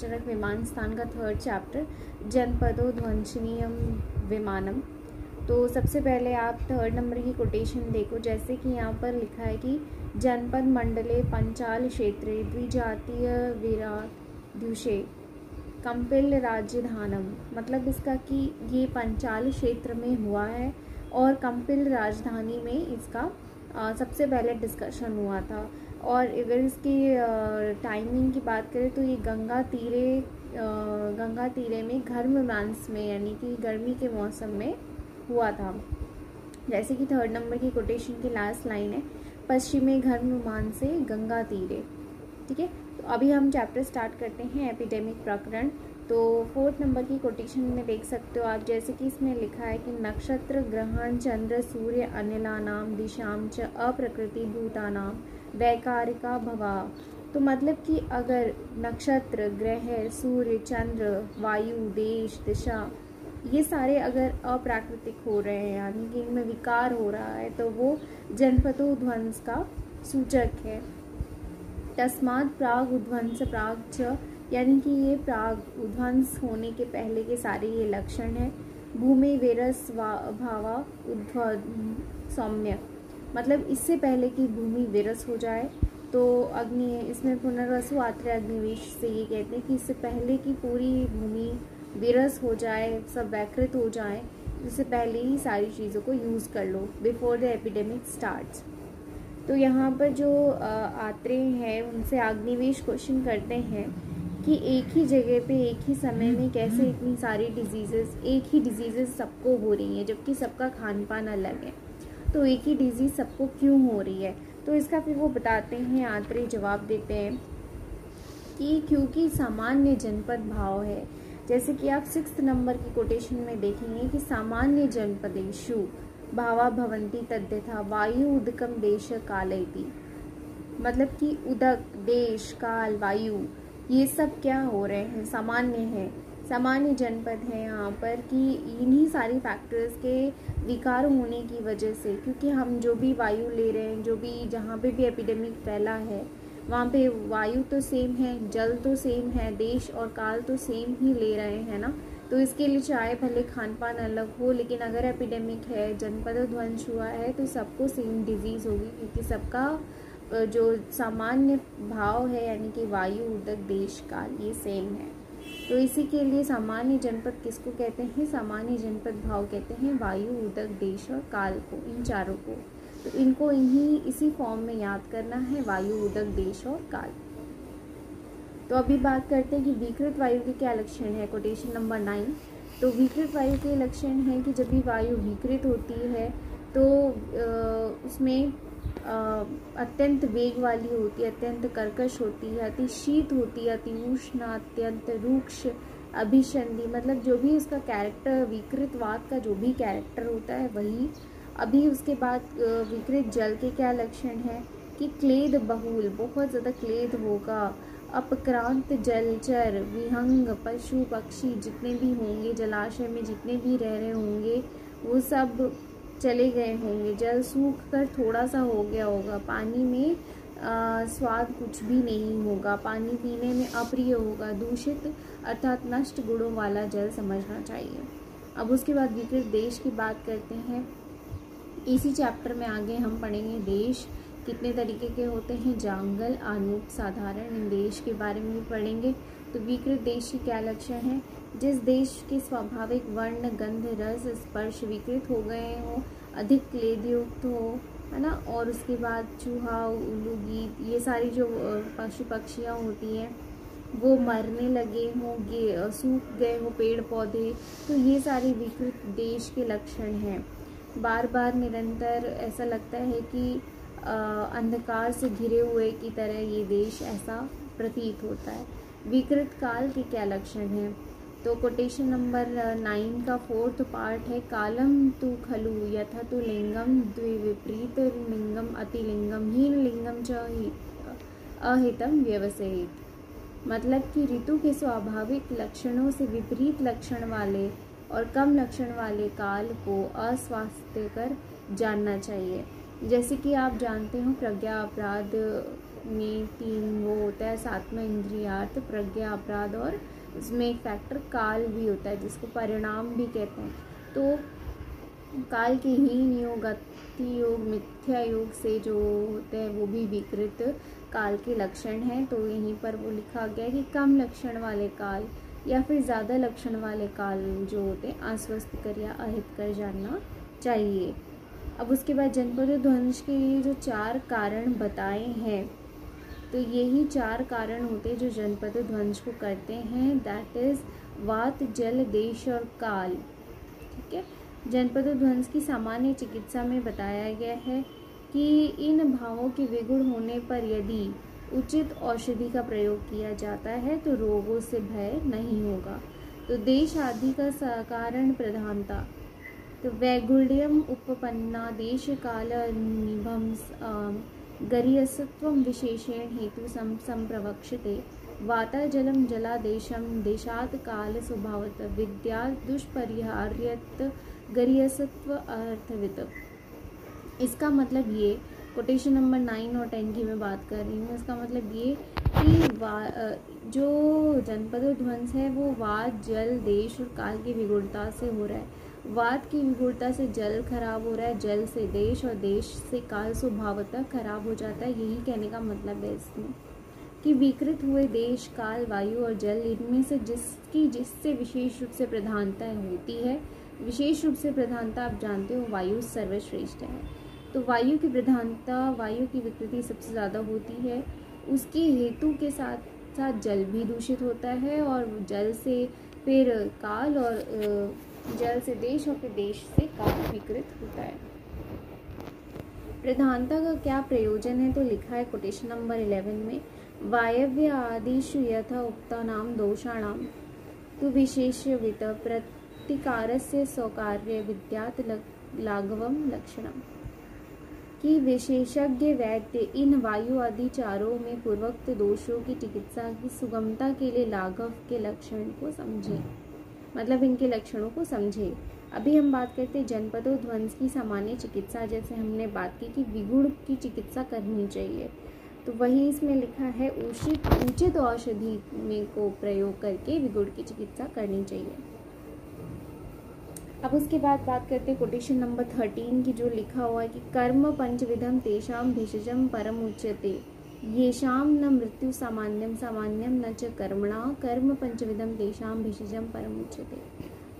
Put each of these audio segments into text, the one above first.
गोचरक विमान स्थान का 3rd चैप्टर जनपदो ध्वंसनीयम विमानम। तो सबसे पहले आप 3rd नंबर की कोटेशन देखो, जैसे कि यहाँ पर लिखा है कि जनपद मंडले पंचाल क्षेत्रे द्विजातीय विराद्युषे कंपिल राजधानम। मतलब इसका कि ये पंचाल क्षेत्र में हुआ है और कंपिल राजधानी में इसका सबसे पहले डिस्कशन हुआ था। और अगर इसकी टाइमिंग की बात करें तो ये गंगा तीरे में गर्म मास में यानी कि गर्मी के मौसम में हुआ था। जैसे कि 3rd नंबर की कोटेशन की लास्ट लाइन है पश्चिमी गर्म मान से गंगा तीरे। ठीक है, तो अभी हम चैप्टर स्टार्ट करते हैं एपिडेमिक प्रकरण। तो 4th नंबर की कोटेशन में देख सकते हो आप, जैसे कि इसमें लिखा है कि नक्षत्र ग्रहण चंद्र सूर्य अनिलानाम दिशाम च अप्रकृति भूतानाम वैकारिका भवा। तो मतलब कि अगर नक्षत्र ग्रह सूर्य चंद्र वायु देश दिशा ये सारे अगर अप्राकृतिक हो रहे हैं यानी कि इनमें विकार हो रहा है तो वो जनपदो ध्वंस का सूचक है। तस्मात् प्राग उध्वंस प्राग च, यानी कि ये प्राग उध्वंस होने के पहले के सारे ये लक्षण हैं। भूमि विरस भावा उद्ध्व सौम्य, मतलब इससे पहले कि भूमि विरस हो जाए तो अग्नि, इसमें पुनर्वसु आत्रे अग्निवेश से ये कहते हैं कि इससे पहले कि पूरी भूमि विरस हो जाए, सब वैकृत हो जाए, इससे पहले ही सारी चीज़ों को यूज़ कर लो बिफोर द एपिडेमिक स्टार्ट्स। तो यहाँ पर जो आत्रे हैं उनसे अग्निवेश क्वेश्चन करते हैं कि एक ही जगह पे एक ही समय में कैसे इतनी सारी एक ही डिजीज़ेस सबको हो रही हैं जबकि सबका खान पान अलग है, तो एक ही डिजीज़ सबको क्यों हो रही है। तो इसका फिर वो बताते हैं, आत्रे जवाब देते हैं कि क्योंकि सामान्य जनपद भाव है। जैसे कि आप 6th नंबर की कोटेशन में देखेंगे कि सामान्य जनपदेषु भावा भवन्ति तद्यथा वायु उदकम देश कालेति। मतलब कि उदक देश काल वायु ये सब क्या हो रहे हैं, सामान्य हैं, सामान्य जनपद है यहाँ पर कि इन्हीं सारी फैक्टर्स के विकार होने की वजह से, क्योंकि हम जो भी वायु ले रहे हैं, जो भी जहाँ पे भी एपिडेमिक फैला है वहाँ पे वायु तो सेम है, जल तो सेम है, देश और काल तो सेम ही ले रहे हैं ना। तो इसके लिए चाहे भले खान पान अलग हो, लेकिन अगर एपिडेमिक है, जनपद ध्वंस हुआ है तो सबको सेम डिजीज़ होगी, क्योंकि सबका जो सामान्य भाव है यानी कि वायु उदक देश काल ये सेम है। तो इसी के लिए सामान्य जनपद किसको कहते हैं, सामान्य जनपद भाव कहते हैं वायु उदक देश और काल को, इन चारों को। तो इनको इसी फॉर्म में याद करना है, वायु उदक देश और काल। तो अभी बात करते हैं कि विकृत वायु के क्या लक्षण है, कोटेशन नंबर 9। तो विकृत वायु के लक्षण हैं कि जब भी वायु विकृत होती है तो उसमें अत्यंत वेग वाली होती है, अत्यंत कर्कश होती है, अति शीत होती है, अति उष्ण, अत्यंत रूक्ष, अभिसंधि, मतलब जो भी उसका कैरेक्टर विकृतवात का जो भी कैरेक्टर होता है वही। अभी उसके बाद विकृत जल के क्या लक्षण हैं कि क्लेद बहुल, बहुत ज़्यादा क्लेद होगा, अपक्रांत जलचर विहंग पशु पक्षी जितने भी होंगे जलाशय में जितने भी रह रहे होंगे वो सब चले गए होंगे, जल सूख कर थोड़ा सा हो गया होगा, पानी में स्वाद कुछ भी नहीं होगा, पानी पीने में अप्रिय होगा, दूषित अर्थात नष्ट गुणों वाला जल समझना चाहिए। अब उसके बाद विकृत देश की बात करते हैं। इसी चैप्टर में आगे हम पढ़ेंगे देश कितने तरीके के होते हैं, जांगल अनूप साधारण, इन देश के बारे में भी पढ़ेंगे। तो विकृत देश के क्या लक्षण हैं, जिस देश के स्वाभाविक वर्ण गंध रस स्पर्श विकृत हो गए हों, अधिक क्लेद युक्त हो, है ना, और उसके बाद चूहा उल्लू गीत ये सारी जो पशु पक्षियाँ होती हैं वो मरने लगे हों, सूख गए हों पेड़ पौधे, तो ये सारे विकृत देश के लक्षण हैं। बार बार निरंतर ऐसा लगता है कि अंधकार से घिरे हुए की तरह ये देश ऐसा प्रतीत होता है। विकृत काल के क्या लक्षण हैं, तो कोटेशन नंबर 9 का 4th पार्ट है कालम तु खलु यथा तु लिंगम द्विविपरीत लिंगम अतिलिंगम हीन लिंगम च अहितम व्यवसायित। मतलब कि ऋतु के स्वाभाविक लक्षणों से विपरीत लक्षण वाले और कम लक्षण वाले काल को अस्वास्थ्यकर जानना चाहिए। जैसे कि आप जानते हो प्रज्ञा अपराध में 3 वो होता है, सातवां इंद्रियार्थ, प्रज्ञा, अपराध, और इसमें एक फैक्टर काल भी होता है जिसको परिणाम भी कहते हैं। तो काल के हीन योग, अति योग, मिथ्या योग से जो होते हैं वो भी विकृत काल के लक्षण हैं। तो यहीं पर वो लिखा गया है कि कम लक्षण वाले काल या फिर ज़्यादा लक्षण वाले काल जो होते हैं अस्वस्थ कर या अहित कर जानना चाहिए। अब उसके बाद जनपद ध्वंस के लिए जो 4 कारण बताए हैं, तो यही 4 कारण होते हैं जो जनपद ध्वंस को करते हैं, दैट इज वात, जल, देश और काल। ठीक है। जनपद ध्वंस की सामान्य चिकित्सा में बताया गया है कि इन भावों के विगुण होने पर यदि उचित औषधि का प्रयोग किया जाता है तो रोगों से भय नहीं होगा। तो देश आदि का कारण प्रधानता, तो वैगुण्यम उपपन्ना देश काल निभम गरियसत्वम विशेषेण हेतु संप्रवक्षते, वाता जलम जलादेशम देशात काल स्वभावत विद्या दुष्परिहार्यत गरियसत्व अर्थवित। इसका मतलब ये कोटेशन नंबर 9 और 10 की मैं बात कर रही हूँ। इसका मतलब ये कि जो जनपद ध्वंस है वो वात, जल, देश और काल की विगुणता से हो रहा है। वात की विगुणता से जल खराब हो रहा है, जल से देश और देश से काल स्वभावतः खराब हो जाता है। यही कहने का मतलब है इसमें कि विकृत हुए देश, काल, वायु और जल, इनमें से जिससे विशेष रूप से प्रधानता होती है, विशेष रूप से प्रधानता आप जानते हो वायु सर्वश्रेष्ठ है। तो वायु की प्रधानता, वायु की विकृति सबसे ज़्यादा होती है। उसके हेतु के साथ साथ जल भी दूषित होता है, और जल से फिर काल, और जल से देश, और फिर देश से काल विकृत होता है। प्रधानता का क्या प्रयोजन है, तो लिखा है कोटेशन नंबर 11 में, वायव्य आदिषु यथा उक्तानां दोषाणां तु विशेषवित प्रतिकारस्य स्वकार्य विद्यात् लाघवम लक्षणम, कि विशेषज्ञ वैद्य इन वायु आदि चारों में पूर्वोक्त दोषों की चिकित्सा की सुगमता के लिए लाघव के लक्षण को समझे, मतलब इनके लक्षणों को समझे। अभी हम बात करते हैं जनपदों ध्वंस की सामान्य चिकित्सा। जैसे हमने बात की कि विगुण की चिकित्सा करनी चाहिए, तो वही इसमें लिखा है उचित औषधि में को प्रयोग करके विगुण की चिकित्सा करनी चाहिए। अब उसके बाद बात करते हैं कोटेशन नंबर 13 की, जो लिखा हुआ है कि कर्म पंचविधम तेषाम भेषजम परम उच्यते, येषाम न मृत्यु सामान्यम सामान्यम न च कर्मणा कर्म पंचविधम तेषाम भेषजम परम उच्यते।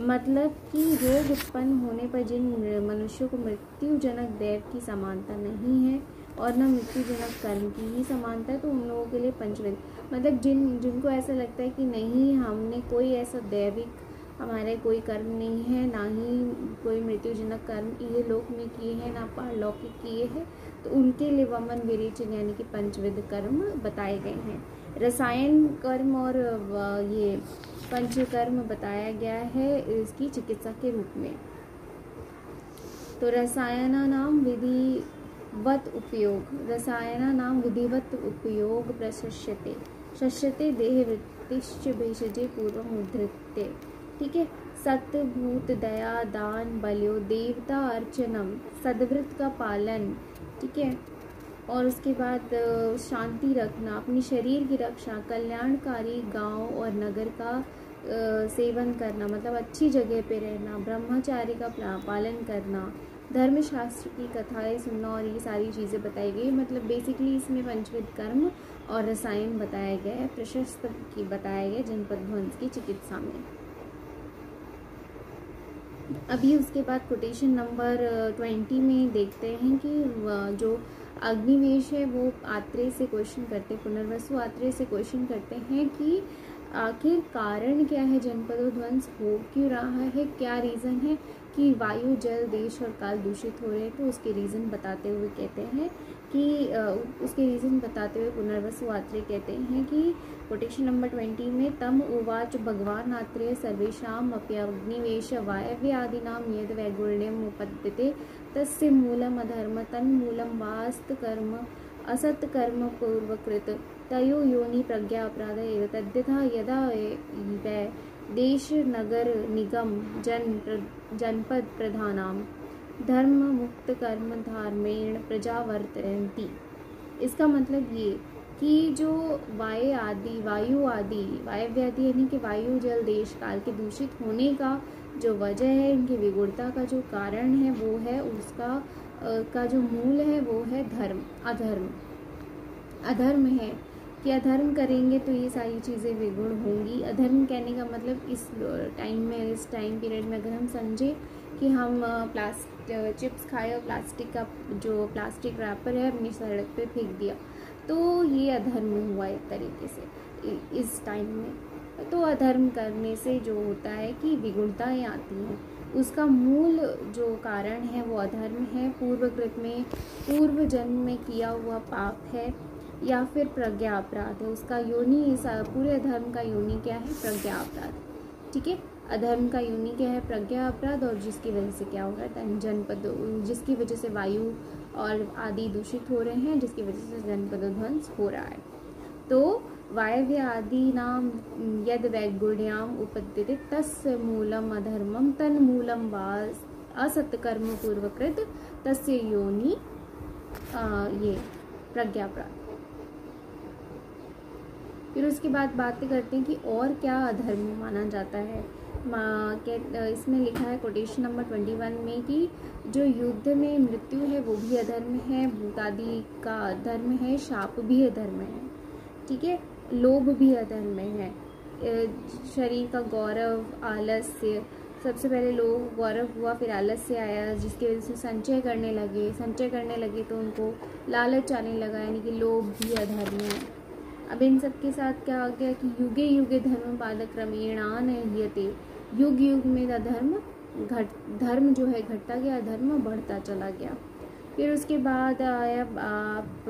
मतलब कि रोग उत्पन्न होने पर जिन मनुष्यों को मृत्युजनक दैव की समानता नहीं है और न मृत्युजनक कर्म की ही समानता है, तो उन लोगों के लिए पंचविध, मतलब जिनको ऐसा लगता है कि नहीं हमने कोई ऐसा दैविक हमारे कोई कर्म नहीं है, ना ही कोई मृत्युजनक कर्म इहलोक में किए हैं, ना पारलौकिक किए हैं, तो उनके लिए वमन विरेचन यानी कि पंचविध कर्म बताए गए हैं। रसायन कर्म और ये पंचकर्म बताया गया है इसकी चिकित्सा के रूप में। तो रसायनानाम विधिवत उपयोग प्रशस्यते शस्यते देहवृत्तिश्च भेषजे पूर्वम उद्धृत्य। ठीक है। सत्य, भूत, दया, दान, बल्यो, देवता अर्चनम, सद्वृत्त का पालन, ठीक है, और उसके बाद शांति रखना, अपनी शरीर की रक्षा, कल्याणकारी गांव और नगर का सेवन करना, मतलब अच्छी जगह पे रहना, ब्रह्मचार्य का पालन करना, धर्मशास्त्र की कथाएं सुनना, और ये सारी चीज़ें बताई गई। मतलब बेसिकली इसमें पंचविध कर्म और रसायन बताया गया है, प्रशस्त की बताया गया जनपद ध्वंस की चिकित्सा में। अभी उसके बाद कोटेशन नंबर 20 में देखते हैं कि जो अग्निवेश है वो आत्रेय से क्वेश्चन करते हैं, पुनर्वसु आत्रेय से क्वेश्चन करते हैं कि आखिर कारण क्या है, जनपदों ध्वंस हो क्यों रहा है, क्या रीज़न है कि वायु, जल, देश और काल दूषित हो रहे हैं। तो उसके रीज़न बताते हुए कहते हैं कि उसके रीज़न बताते हुए पुनर्वसु आत्रेय कहते हैं कि कोटेशन नंबर 20 में तम उवाच भगवान आत्रेय सर्वेषाम् अप्यग्निवेश वायव्यादीनां यद् वैगुण्यम् उपद्यते तस्य मूलम् अधर्म तन्मूलं वास्तकर्म असत्कर्म पूर्वकृत तयो योनि प्रज्ञा अपराध एव तद्यथा यदा वै देश नगर निगम जनपद प्रधानां धर्म मुक्त कर्म धार्मेण प्रजावर्तयन्ति। इसका मतलब ये कि जो वायव्य आदि यानी कि वायु जल देश काल के दूषित होने का जो वजह है, इनकी विगुणता का जो कारण है वो है उसका का जो मूल है वो है अधर्म है कि अधर्म करेंगे तो ये सारी चीज़ें विगुण होंगी। अधर्म कहने का मतलब इस टाइम पीरियड में अगर हम समझे कि हम चिप्स खाए और प्लास्टिक रैपर है अपनी सड़क पे फेंक दिया, तो ये अधर्म हुआ एक तरीके से इस टाइम में। तो अधर्म करने से जो होता है कि विगुणताएँ आती हैं, उसका मूल जो कारण है वो अधर्म है, पूर्व जन्म में किया हुआ पाप है या फिर प्रज्ञा अपराध है। उसका योनि, पूरे अधर्म का योनि क्या है? प्रज्ञा अपराध। ठीक है, अधर्म का योनि क्या है? प्रज्ञा अपराध, और जिसकी वजह से क्या हो रहा है? जनपद, जिसकी वजह से वायु और आदि दूषित हो रहे हैं, जिसकी वजह से जनपदोध्वंस हो रहा है। तो वायव्य आदि नाम यद वैगुण्याम उपद्यते तस्य मूलम अधर्मम तन मूलम वा असत्कर्म पूर्वकृत तस्य योनि ये प्रज्ञापराध। फिर उसके बाद बात करते हैं कि और क्या अधर्म माना जाता है। इसमें लिखा है कोटेशन नंबर 21 में कि जो युद्ध में मृत्यु है वो भी अधर्म है, भूत आदि का अधर्म है, शाप भी अधर्म है। ठीक है, लोभ भी अधर्म है, शरीर का गौरव, आलस्य। सबसे पहले लोग गौरव हुआ, फिर आलस्य आया, जिसकी वजह से संचय करने लगे तो उनको लालच आने लगा, यानी कि लोभ भी अधर्म है। अब इन सब के साथ क्या आ गया कि युगे युगे धर्म पाद क्रमेणान ह्रियते, युग युग में धर्म जो है घटता गया, धर्म बढ़ता चला गया। फिर उसके बाद आया आप